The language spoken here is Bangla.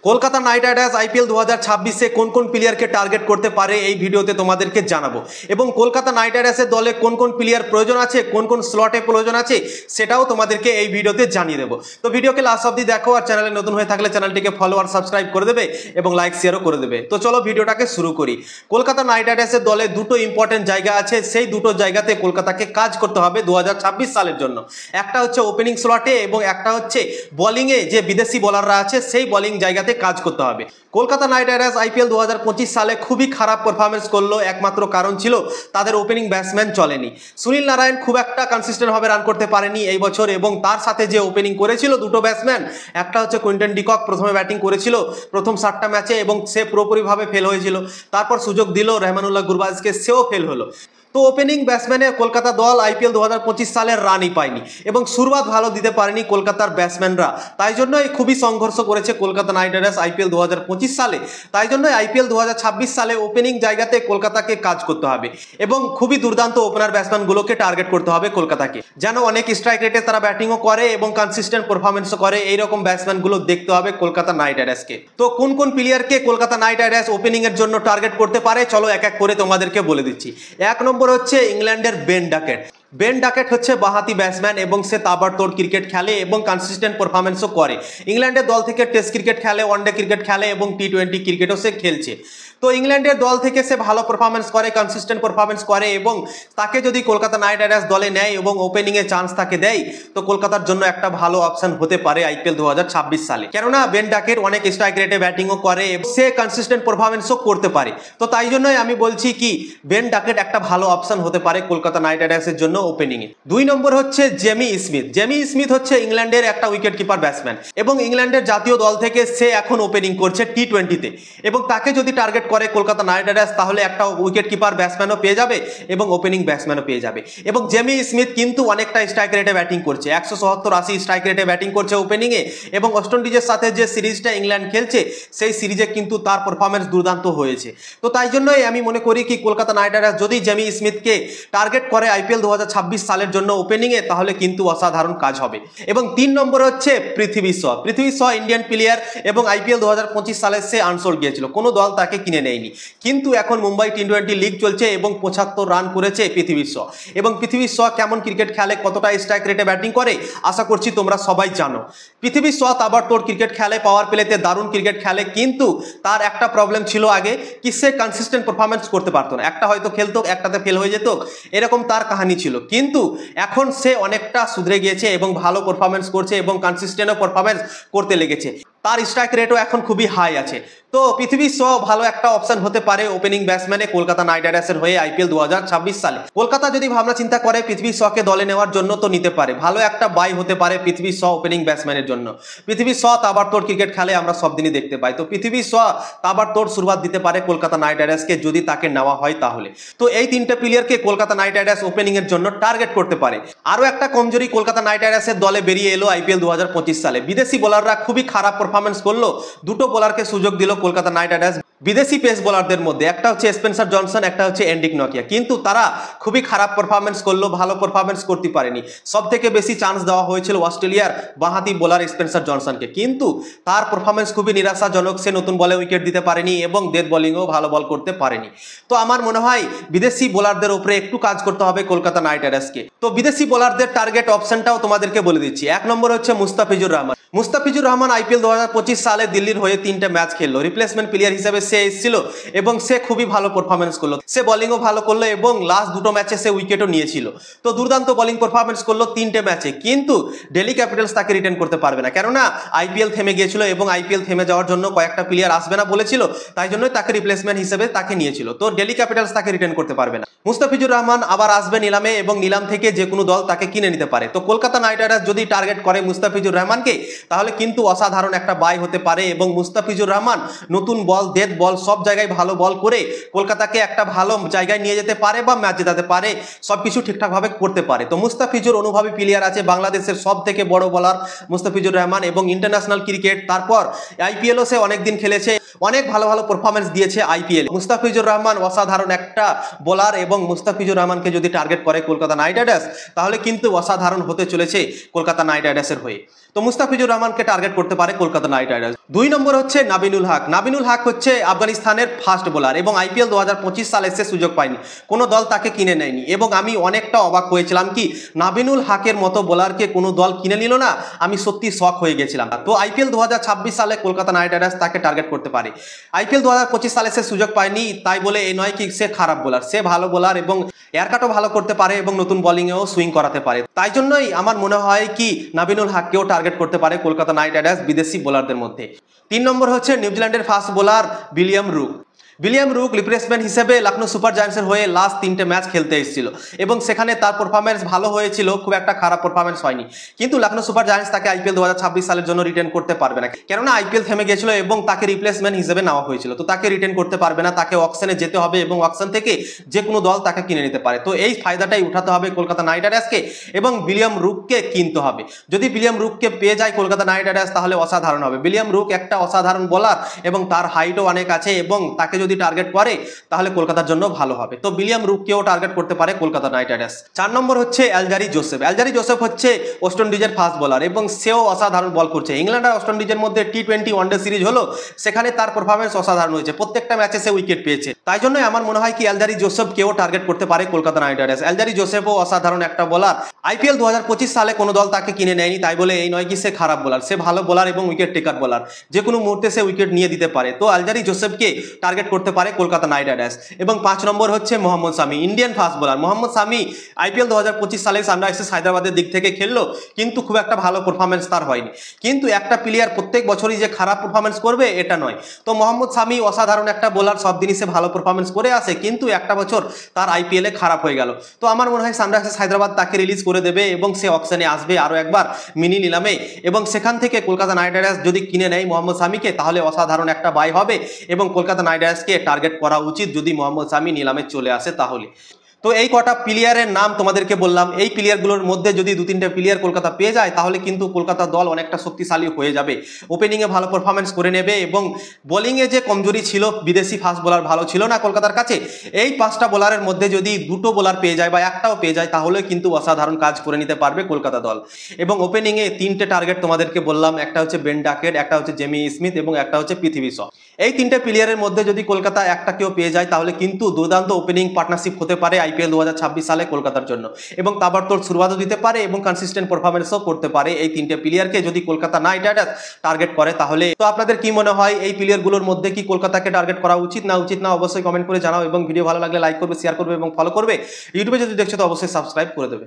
কলকাতা নাইট রাইডার্স আইপিএল 2026-এ কোন কোন প্লেয়ারকে টার্গেট করতে পারে এই ভিডিওতে তোমাদেরকে জানাবো এবং কলকাতা নাইট রাইডার্সের দলে কোন কোন প্লেয়ার প্রয়োজন আছে, কোন কোন স্লটে প্রয়োজন আছে সেটাও তোমাদেরকে এই ভিডিওতে জানিয়ে দেবো। তো ভিডিওকে লাস্ট অবধি দেখো, আর চ্যানেলে নতুন হয়ে থাকলে চ্যানেলটিকে ফলো আর সাবস্ক্রাইব করে দেবে এবং লাইক শেয়ারও করে দেবে। তো চলো ভিডিওটাকে শুরু করি। কলকাতা নাইট রাইডার্সের দলে দুটো ইম্পর্টেন্ট জায়গা আছে, সেই দুটো জায়গাতে কলকাতাকে কাজ করতে হবে 2026 সালের জন্য। একটা হচ্ছে ওপেনিং স্লটে এবং একটা হচ্ছে বোলিংয়ে, যে বিদেশি বোলাররা আছে সেই বোলিং জায়গাতে কাজ করতে হবে। কলকাতা নাইট রাইডার্স আইপিএল 2025 সালে খুবই খারাপ পারফরমেন্স করলো, একমাত্র কারণ ছিল তাদের ওপেনিং ব্যাটসম্যান চলেনি। সুনীল নারায়ণ খুব একটা কনসিস্টেন্ট ভাবে রান করতে পারেনি এই বছর, এবং তার সাথে যে ওপেনিং করেছিল দুটো ব্যাটসম্যান, একটা হচ্ছে কুইন্টন ডিকক, প্রথমে ব্যাটিং করেছিল প্রথম 7টা ম্যাচে এবং সে পুরোপুরিভাবে ফেল হয়েছিল। তারপর সুযোগ দিল রহমানুল্লাহ গুরবাজকে, সেও ফেল হলো। তো ওপেনিং ব্যাটসম্যানে কলকাতা দল আইপিএল 2025 সালের রানই পায়নি এবং শুরুয়াত ভালো দিতে পারেনি কলকাতার ব্যাটসম্যানরা। তাই জন্যই খুবই সংঘর্ষ করেছে কলকাতা নাইট রাইডার্স আইপিএল 2025 সালে। তাই জন্যই আইপিএল 2026 সালে ওপেনিং জায়গাতে কলকাতাকে কাজ করতে হবে এবং খুবই দুর্দান্ত ওপেনার ব্যাটসম্যানগুলোকে টার্গেট করতে হবে কলকাতাকে, যেন অনেক স্ট্রাইক রেটে তারা ব্যাটিংও করে এবং কনসিস্টেন্ট পারফরমেন্সও করে। এইরকম ব্যাটসম্যানগুলো দেখতে হবে কলকাতা নাইট রাইডার্সকে। তো কোন কোন প্লেয়ারকে কলকাতা নাইট রাইডার্স ওপেনিং এর জন্য টার্গেট করতে পারে চলো এক এক করে তোমাদেরকে বলে দিচ্ছি। এক নম্বর হচ্ছে ইংল্যান্ডের বেন ডাকেট। বেন ডাকেট হচ্ছে বাঁহাতি ব্যাটসম্যান এবং সে তাবড়তোড় ক্রিকেট খেলে এবং কনসিস্টেন্ট পারফরমেন্সও করে। ইংল্যান্ডের দল থেকে টেস্ট ক্রিকেট খেলে, ওয়ানডে ক্রিকেট খেলে এবং টি20 ক্রিকেটও সে খেলছে। তো ইংল্যান্ডের দল থেকে সে ভালো পারফরমেন্স করে, কনসিস্টেন্ট পারফরমেন্স করে এবং তাকে যদি কলকাতা নাইট রাইডার্স দলে নেয় এবং ওপেনিংয়ে চান্স তাকে দেয় তো কলকাতার জন্য একটা ভালো অপশন হতে পারে আইপিএল 2026 সালে। কেননা বেন ডাকেট অনেক স্ট্রাইক রেটে ব্যাটিংও করে এবং সে কনসিস্টেন্ট পারফরমেন্সও করতে পারে। তো তাই জন্যই আমি বলছি কি বেন ডাকেট একটা ভালো অপশন হতে পারে কলকাতা নাইট রাইডার্সের জন্য ওপেনিংয়ে। 2 নম্বর হচ্ছে জেমি স্মিথ। জেমি স্মিথ হচ্ছে ইংল্যান্ডের একটা উইকেট কিপার ব্যাটসম্যান এবং ইংল্যান্ডের জাতীয় দল থেকে সে এখন ওপেনিং করছে টি20-তে, এবং তাকে যদি টার্গেট করে কলকাতা নাইট রাইডার্স তাহলে একটা উইকেট কিপার ব্যাটসম্যানও পেয়ে যাবে এবং ওপেনিং ব্যাটসম্যানও পেয়ে যাবে। এবং জেমি স্মিথ কিন্তু অনেকটা স্ট্রাইক রেটে ব্যাটিং করছে, 170-80 স্ট্রাইক রেটে ব্যাটিং করছে ওপেনিংয়ে, এবং ওয়েস্ট ইন্ডিজের সাথে যে সিরিজটা ইংল্যান্ড খেলছে সেই সিরিজে কিন্তু তার পারফরমেন্স দুর্দান্ত হয়েছে। তো তাই জন্যই আমি মনে করি কি কলকাতা নাইট রাইডার্স যদি জেমি স্মিথকে টার্গেট করে আইপিএল 2026 সালের জন্য ওপেনিংয়ে তাহলে কিন্তু অসাধারণ কাজ হবে। এবং 3 নম্বর হচ্ছে পৃথ্বী শ। পৃথ্বী শ ইন্ডিয়ান প্লেয়ার এবং আইপিএল 2025 সালে সে আনসোল্ড গিয়েছিল, কোনো দল তাকে কিনে নেয়নি, কিন্তু এখন মুম্বাই টি20 লিগ চলছে এবং 75 রান করেছে পৃথ্বী শ। এবং পৃথ্বী শ কেমন ক্রিকেট খেলে, কতটা স্ট্রাইক রেটে ব্যাটিং করে আশা করছি তোমরা সবাই জানো। পৃথ্বী শ তাবড়তোড় ক্রিকেট খেলে, পাওয়ার প্লেতে দারুণ ক্রিকেট খেলে, কিন্তু তার একটা প্রবলেম ছিল আগে কি সে কনসিস্টেন্ট পারফরমেন্স করতে পারতো না, একটা হয়তো খেলতো একটাতে ফেল হয়ে যেত, এরকম তার কাহিনী ছিল। কিন্তু এখন সে অনেকটা সুধরে গিয়েছে এবং ভালো পারফরমেন্স করছে এবং কনসিস্টেন্টও পারফরমেন্স করতে লেগেছে, তার স্ট্রাইক রেটও এখন খুবই হাই আছে। তো পৃথ্বী শ ভালো একটা অপশন হতে পারে ওপেনিং ব্যাটসম্যানে কলকাতা নাইট রাইডার্সের হয়ে আইপিএল 2026 সালে। কলকাতা যদি ভাবনা চিন্তা করে পৃথ্বী শকে দলে নেওয়ার জন্য তো নিতে পারে, ভালো একটা বাই হতে পারে পৃথ্বী শ ওপেনিং ব্যাটসম্যানের জন্য। পৃথ্বী শ তাবড়তোড় ক্রিকেট খেলে, আমরা সব দিনই দেখতে পাই। তো পৃথ্বী শ তাবড়তোড় শুরুয়াত দিতে পারে কলকাতা নাইট রাইডার্সকে যদি তাকে নেওয়া হয় তাহলে। তো এই 3টে প্লেয়ারকে কলকাতা নাইট রাইডার্স ওপেনিং এর জন্য টার্গেট করতে পারে। আরও একটা কমজোরি কলকাতা নাইট রাইডার্সের দলে বেরিয়ে এলো আইপিএল 2025 সালে। বিদেশি বোলাররা খুবই খারাপ পারফরমেন্স করলো, দুটো বোলারকে সুযোগ দিল কলকাতা নাইট রাইডার্স বিদেশি পেস বোলারদের মধ্যে, একটা হচ্ছে স্পেন্সার জনসন, একটা হচ্ছে এন্ড্রিক নকিয়া, কিন্তু তারা খুবই খারাপ পারফরমেন্স করলো, ভালো পারফরমেন্স করতে পারেনি। সব থেকে বেশি চান্স দেওয়া হয়েছিল অস্ট্রেলিয়ার বাঁহাতি বোলার স্পেন্সার জনসনকে, কিন্তু তার পারফরমেন্স খুবই নিরাশাজনক, সে নতুন বলে উইকেট দিতে পারেনি এবং ডেথ বোলিংও ভালো বল করতে পারেনি। তো আমার মনে হয় বিদেশি বোলারদের উপরে একটু কাজ করতে হবে কলকাতা নাইট রাইডার্সকে। তো বিদেশি বোলারদের টার্গেট অপশনটাও তোমাদেরকে বলে দিচ্ছি। 1 নম্বর হচ্ছে মুস্তাফিজুর রহমান। মুস্তাফিজুর রহমান আইপিএল 2025 সালে দিল্লির হয়ে 3টে ম্যাচ খেললো, রিপ্লেসমেন্ট প্লেয়ার হিসেবে সে এসেছিল এবং সে খুবই ভালো পারফরমেন্স করলো, সে বোলিংও ভালো করলো এবং লাস্ট দুটো ম্যাচে সে উইকেটও নিয়েছিল। তো দুর্দান্ত বোলিং পারফরমেন্স করলো 3টে ম্যাচে, কিন্তু দিল্লি ক্যাপিটালস তাকে রিটেন করতে পারবে না, কেননা আইপিএল থেমে গিয়েছিল এবং আইপিএল থেমে যাওয়ার জন্য কয়েকটা প্লেয়ার আসবে না বলেছিল, তাই জন্যই তাকে রিপ্লেসমেন্ট হিসেবে তাকে নিয়েছিল। তো দিল্লি ক্যাপিটালস তাকে রিটেন করতে পারবে না। মুস্তাফিজুর রহমান আবার আসবে নিলামে এবং নিলাম থেকে যে কোনো দল তাকে কিনে নিতে পারে। তো কলকাতা নাইট রাইডার্স যদি টার্গেট করে মুস্তাফিজুর রহমানকে তাহলে কিন্তু অসাধারণ একটা বাই হতে পারে এবং মুস্তাফিজুর রহমান নতুন বল, ডেথ বল সব জায়গায় ভালো বল করে কলকাতাকে একটা ভালো জায়গায় নিয়ে যেতে পারে বা ম্যাচ জেতাতে পারে, সবকিছু ঠিকঠাকভাবে করতে পারে। তো মুস্তাফিজুর অনুভবী প্লেয়ার আছে, বাংলাদেশের সব থেকে বড় বোলার মুস্তাফিজুর রহমান এবং ইন্টারন্যাশনাল ক্রিকেট, তারপর আইপিএলও সে অনেকদিন খেলেছে, অনেক ভালো ভালো পারফরমেন্স দিয়েছে আইপিএল। মুস্তাফিজুর রহমান অসাধারণ একটা বোলার এবং মুস্তাফিজুর রহমানকে যদি টার্গেট করে কলকাতা নাইট রাইডার্স তাহলে কিন্তু অসাধারণ হতে চলেছে কলকাতা নাইট রাইডার্সের হয়ে। তো মুস্তাফিজুর রহমানকে টার্গেট করতে পারে কলকাতা নাইট রাইডার্স। 2 নম্বর হচ্ছে নাবিনুল হক। নাবিনুল হক হচ্ছে আফগানিস্তানের ফাস্ট বোলার এবং আইপিএল 2025 সালে সে সুযোগ পায়নি, কোনো দল তাকে কিনে নেয়নি এবং আমি অনেকটা অবাক হয়েছিলাম কি নাবিনুল হকের মতো বোলারকে কোনো দল কিনে নিল না, আমি সত্যি শক হয়ে গেছিলাম। তো আইপিএল 2026 সালে কলকাতা নাইট রাইডার্স তাকে টার্গেট করতে পারে। আইপিএল 2025 সালে সে সুযোগ পায়নি তাই বলে এই নয় কি সে খারাপ বোলার, সে ভালো বোলার এবং এয়ারকাটও ভালো করতে পারে এবং নতুন বোলিংয়েও সুইং করাতে পারে। তাই জন্যই আমার মনে হয় কি নাবিনুল হককেও টার্গেট করতে পারে কলকাতা নাইট রাইডার্স বিদেশি বোলারদের মধ্যে। 3 নম্বর হচ্ছে নিউজিল্যান্ডের fast bowler William Rourke. William Rourke replacement হিসেবে লখনৌ সুপার জায়ান্টসের হয়ে লাস্ট 3টে ম্যাচ খেলতে এসেছিল এবং সেখানে তার পারফরমেন্স ভালো হয়েছিল, খুব একটা খারাপ পারফরমেন্স হয়নি। কিন্তু লখনৌ সুপার জায়ান্টস তাকে আইপিএল 2026 সালের জন্য রিটেন করতে পারবে না, কেননা আইপিএল থেমে গেছিল এবং তাকে রিপ্লেসমেন্ট হিসেবে নেওয়া হয়েছিল। তো তাকে রিটেন করতে পারবে না, তাকে অকশনে যেতে হবে এবং অকশন থেকে যে কোনো দল তাকে কিনে নিতে পারে। তো এই ফায়দাটাই উঠাতে হবে কলকাতা নাইট রাইডার্সকে এবং উইলিয়াম রুককে কিনতে হবে। যদি উইলিয়াম রুককে পেয়ে যায় কলকাতা নাইট রাইডার্স তাহলে অসাধারণ হবে। উইলিয়াম রুক একটা অসাধারণ বোলার এবং তার হাইটও অনেক আছে এবং তাকে যদি টার্গেট করে তাহলে কলকাতার জন্য ভালো হবে। তো উইলিয়াম রুককেও টার্গেট করতে পারে কলকাতা নাইট রাইডার্স। 4 নম্বর হচ্ছে অ্যালজারি জোসেফ। অ্যালজারি জোসেফ হচ্ছে ওয়েস্ট ইন্ডিজের ফাস্ট বোলার এবং সেও অসাধারণ বল করছে। ইংল্যান্ড আর ওয়েস্ট ইন্ডিজের মধ্যে টি20 ওয়ানডে সিরিজ হলো, সেখানে তার পারফরমেন্স অসাধারণ হয়েছে, প্রত্যেকটা ম্যাচে সে উইকেট পেয়েছে। তাই জন্য আমার মনে হয় কি অ্যালজারি জোসেফকেও টার্গেট করতে পারে কলকাতা নাইট রাইডার্স। অ্যালজারি জোসেফও অসাধারণ একটা বোলার। আইপিএল 2025 সালে কোনো দল তাকে কিনে নেয়নি তাই বলে এই নয় কি সে খারাপ বোলার, সে ভালো বোলার এবং উইকেট টেকার বোলার, যে কোনো মুহূর্তে সে উইকেট নিয়ে দিতে পারে। তো অ্যালজারি জোসেফকে টার্গেট করতে পারে কলকাতা নাইট রাইডার্স। এবং 5 নম্বর হচ্ছে মোহাম্মদ শামি, ইন্ডিয়ান ফাস্ট বোলার। মোহাম্মদ শামি আইপিএল 2025 সালে সানরাইজার্স হায়দ্রাবাদের দিক থেকে খেললো কিন্তু খুব একটা ভালো পারফরমেন্স তার হয়নি। কিন্তু একটা প্লেয়ার প্রত্যেক বছরই যে খারাপ পারফরমেন্স করবে এটা নয়। তো মোহাম্মদ শামি অসাধারণ একটা বোলার, সব দিনই সে ভালো পারফরমেন্স করে আসে, কিন্তু একটা বছর তার আইপিএলে খারাপ হয়ে গেল। তো আমার মনে হয় সানরাইজার্স হায়দ্রাবাদ তাকে রিলিজ করে দেবে এবং সে অকশনে আসবে আরও একবার মিনি নিলামে এবং সেখান থেকে কলকাতা নাইট রাইডার্স যদি কিনে নেয় মোহাম্মদ শামিকে তাহলে অসাধারণ একটা বাই হবে এবং কলকাতা নাইট রাইডার্সকে টার্গেট করা উচিত যদি মোহাম্মদ শামি নিলামে চলে আসে তাহলে। তো এই কটা প্লেয়ারের নাম তোমাদেরকে বললাম, এই প্লেয়ারগুলোর মধ্যে যদি 2-3টে প্লেয়ার কলকাতা পেয়ে যায় তাহলে কিন্তু কলকাতা দল অনেকটা শক্তিশালী হয়ে যাবে, ওপেনিংয়ে ভালো পারফরমেন্স করে নেবে এবং বোলিংয়ে যে কমজোরি ছিল, বিদেশি ফাস্ট বোলার ভালো ছিল না কলকাতার কাছে, এই 5টা বোলারের মধ্যে যদি 2টো বোলার পেয়ে যায় বা একটাও পেয়ে যায় তাহলে কিন্তু অসাধারণ কাজ করে নিতে পারবে কলকাতা দল। এবং ওপেনিংয়ে 3টে টার্গেট তোমাদেরকে বললাম, একটা হচ্ছে বেন ডাকেট, একটা হচ্ছে জেমি স্মিথ এবং একটা হচ্ছে পৃথ্বী শ। এই 3টে প্লেয়ারের মধ্যে যদি কলকাতা একটা কেউ পেয়ে যায় তাহলে কিন্তু দুর্দান্ত ওপেনিং পার্টনারশিপ হতে পারে আইপিএল 2026 সালে কলকাতার জন্য এবং তাবড়তোড় শুরুয়াতও দিতে পারে এবং কনসিস্টেন্ট পারফরমেন্সও করতে পারে এই 3টে প্লেয়ারকে যদি কলকাতা নাইট রাইডার্স টার্গেট করে তাহলে। তো আপনাদের কি মনে হয় এই প্লেয়ারগুলোর মধ্যে কি কলকাতাকে টার্গেট করা উচিত না অবশ্যই কমেন্ট করে জানাও এবং ভিডিও ভালো লাগলে লাইক করবে, শেয়ার করবে এবং ফলো করবে। ইউটিউবে যদি দেখছো তো অবশ্যই সাবস্ক্রাইব করে দেবে।